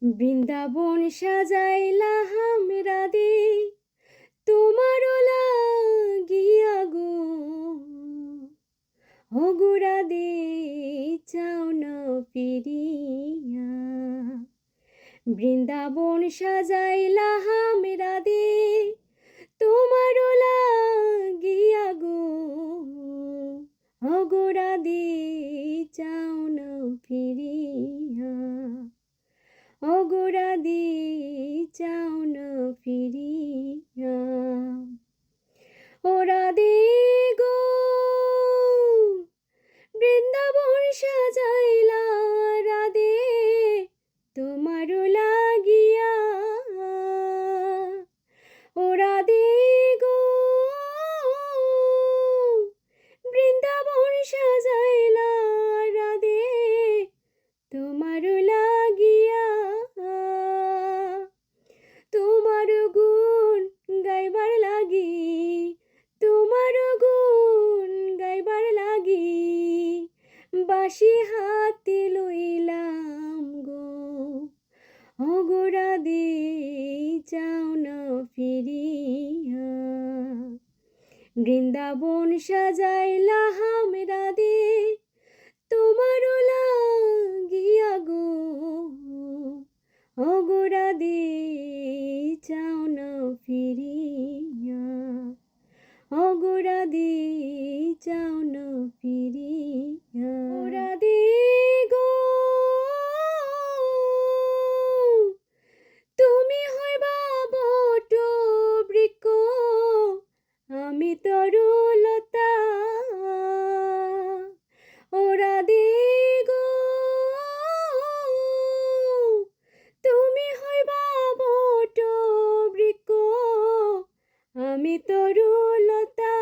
বৃন্দাবন সাজাইলা হামরা দে তোমার লাগিয়া গো, হগুরা দে চাও না ফিরিয়া। বৃন্দাবন সাজাইলা হামরা দে তোমার লাগিয়া গো, হগুরা দে চাও না ফিরিয়া। অগোরা দি চাও না ফিরিয়া। ওরা দে গো বৃন্দাবন সাজাইলা রাধে তোমার লাগিয়া। ওরা দে গো বৃন্দাবন সাজাইলা রাধে তোমার লাগিয়া। তোমার গুণ গাইবার লাগি, তোমার গুণ গাইবার লাগি, বাঁশি হাতে লইলাম গো, অগোরা দে চাও না ফিরিয়া। বৃন্দাবন সাজাইলা হামরা দে তোমার লাগিয়া গো, অগোরা দে চাও না ফিরিয়া। অগোরা দে চাও না ফিরিয়া। ওরা দে গো তুমি হইবা বট বৃক্ষ, আমি তরুলতা। ওরা দে গো তুমি হইবা বট বৃক্ষ, আমি তরুলতা।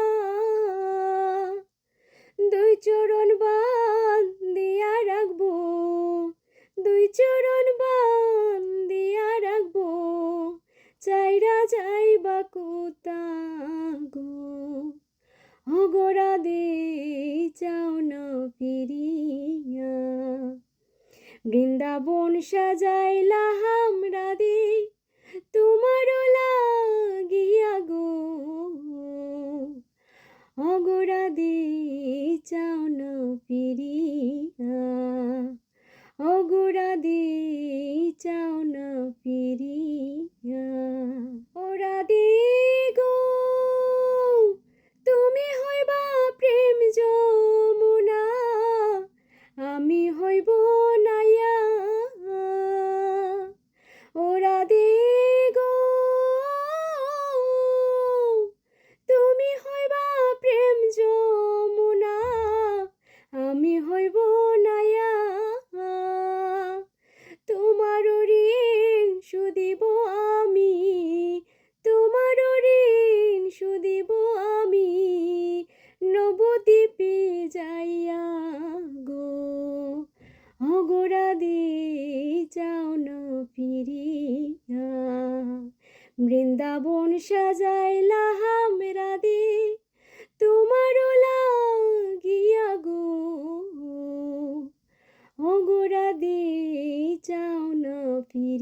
দুই চরণ বান্ধিয়া রাখবো, দুই চরণ বান্ধিয়া রাখবো, চাইরা যাইবা কোথা গো, অগোরা দে চাও না ফিরিয়া। বৃন্দাবন সাজাইলা হামরা দে তোমার লাগিয়া গো, অগোরা দে চাও না ফিরিয়া। অগোরা দে চাও না ফিরিয়া। ওরা দে গো তুমি হইবা প্রেম যমুনা, আমি হইব নাইয়া। ওরা দে গো তুমি হইবা প্রেম যমুনা, আমি হইব নাইয়া। তোমার ঋণ শুধিব আমি, তোমার ঋণ শুধিব আমি, নবদ্বীপে যাইয়া গো, অগোরা দে চাও না ফিরিয়া। বৃন্দাবন সাজাইলা হামরা দে তোমার লাগিয়া গো, অগোরা দে চাও না ফিরিয়া।